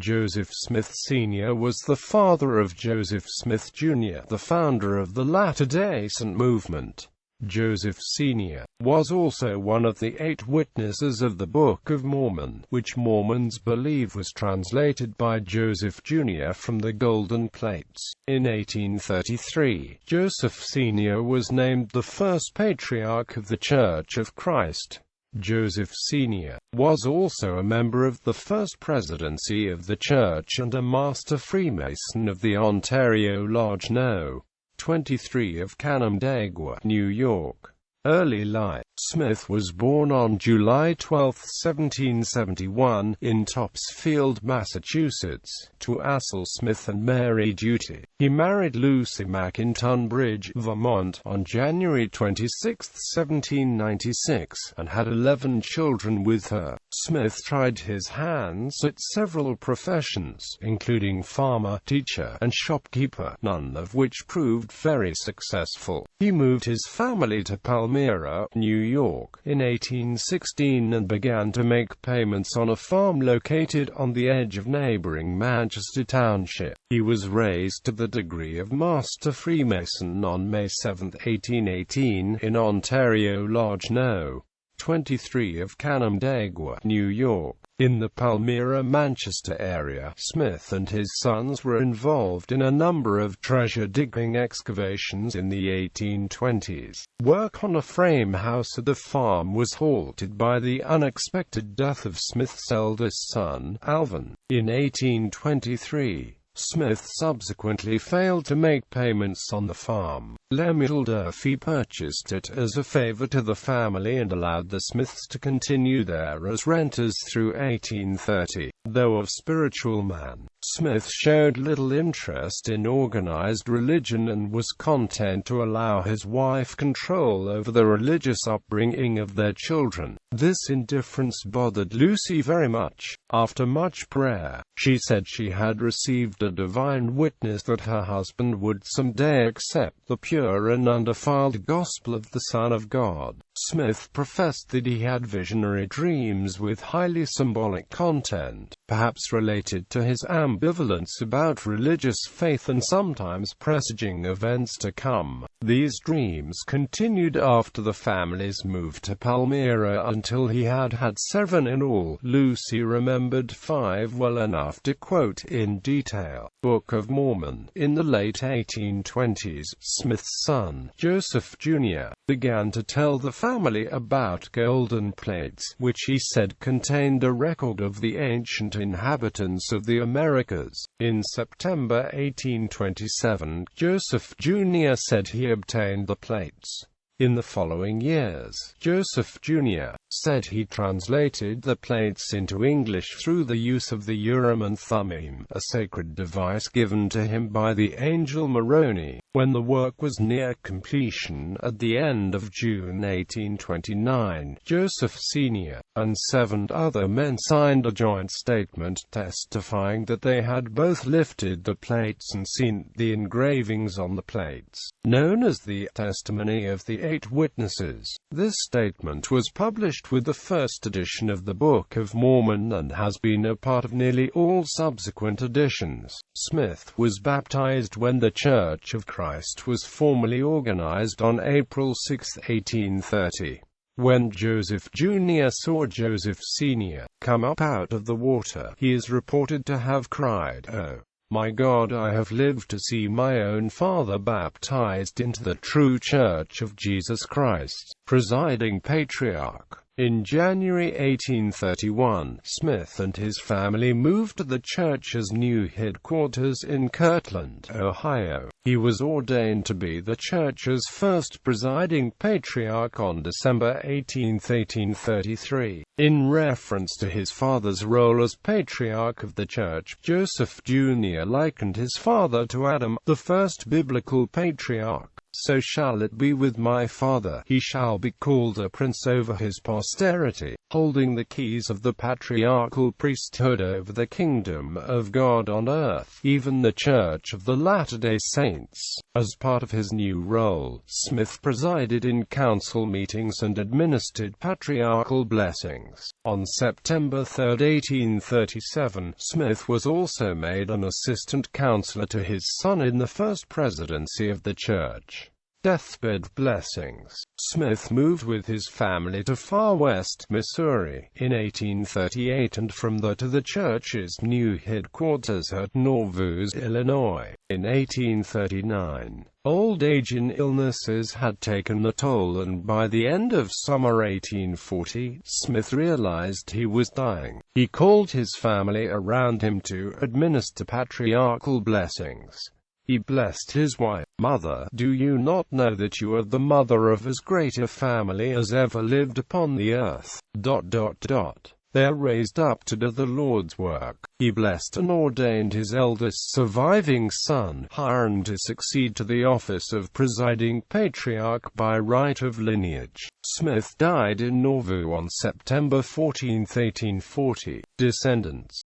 Joseph Smith Sr. was the father of Joseph Smith, Jr., the founder of the Latter-day Saint movement. Joseph Sr. was also one of the 8 witnesses of the Book of Mormon, which Mormons believe was translated by Joseph Jr. from the Golden Plates. In 1833, Joseph Sr. was named the first Patriarch of the Church of Christ. Joseph Sr. was also a member of the First Presidency of the Church and a Master Freemason of the Ontario Lodge No. 23 of Canandaigua, New York. Early life. Smith was born on July 12, 1771, in Topsfield, Massachusetts, to Asel Smith and Mary Duty. He married Lucy Mack in Tunbridge, Vermont, on January 26, 1796, and had 11 children with her. Smith tried his hands at several professions, including farmer, teacher, and shopkeeper, none of which proved very successful. He moved his family to Palmyra, New York, in 1816 and began to make payments on a farm located on the edge of neighboring Manchester Township. He was raised to the degree of Master Freemason on May 7, 1818, in Ontario Lodge No. 23 of Canandaigua, New York. In the Palmyra-Manchester area, Smith and his sons were involved in a number of treasure-digging excavations in the 1820s. Work on a frame house at the farm was halted by the unexpected death of Smith's eldest son, Alvin, in 1823. Smith subsequently failed to make payments on the farm. Lemuel Durfee purchased it as a favor to the family and allowed the Smiths to continue there as renters through 1830. Though a spiritual man, Smith showed little interest in organized religion and was content to allow his wife control over the religious upbringing of their children. This indifference bothered Lucy very much. After much prayer, she said she had received a divine witness that her husband would someday accept the pure and undefiled gospel of the Son of God. Smith professed that he had visionary dreams with highly symbolic content, perhaps related to his ambivalence about religious faith and sometimes presaging events to come. These dreams continued after the family's move to Palmyra until he had had 7 in all. Lucy remembered 5 well enough to quote in detail. Book of Mormon. In the late 1820s, Smith's son, Joseph Jr., began to tell the family about golden plates, which he said contained a record of the ancient inhabitants of the Americas. In September 1827, Joseph Jr. said he obtained the plates. In the following years, Joseph Jr. said he translated the plates into English through the use of the Urim and Thummim, a sacred device given to him by the angel Moroni. When the work was near completion, at the end of June 1829, Joseph Sr. and 7 other men signed a joint statement testifying that they had both lifted the plates and seen the engravings on the plates, known as the Testimony of the 8 Witnesses. This statement was published with the first edition of the Book of Mormon and has been a part of nearly all subsequent editions. Smith was baptized when the Church of Christ was formally organized on April 6, 1830. When Joseph Jr. saw Joseph Sr. come up out of the water, he is reported to have cried, "Oh, my God, I have lived to see my own father baptized into the true Church of Jesus Christ." Presiding Patriarch. In January 1831, Smith and his family moved to the church's new headquarters in Kirtland, Ohio. He was ordained to be the church's first presiding patriarch on December 18, 1833. In reference to his father's role as patriarch of the church, Joseph Jr. likened his father to Adam, the first biblical patriarch. So shall it be with my father. He shall be called a prince over his posterity, holding the keys of the patriarchal priesthood over the kingdom of God on earth, even the Church of the Latter-day Saints. As part of his new role, Smith presided in council meetings and administered patriarchal blessings. On September 3, 1837, Smith was also made an assistant counselor to his son in the first presidency of the church. Deathbed blessings. Smith moved with his family to Far West, Missouri, in 1838 and from there to the church's new headquarters at Nauvoo, Illinois, in 1839. Old age and illnesses had taken a toll, and by the end of summer 1840, Smith realized he was dying. He called his family around him to administer patriarchal blessings. He blessed his wife. Mother, do you not know that you are the mother of as great a family as ever lived upon the earth? They are raised up to do the Lord's work. He blessed and ordained his eldest surviving son, Hiram, to succeed to the office of presiding patriarch by right of lineage. Smith died in Nauvoo on September 14, 1840. Descendants.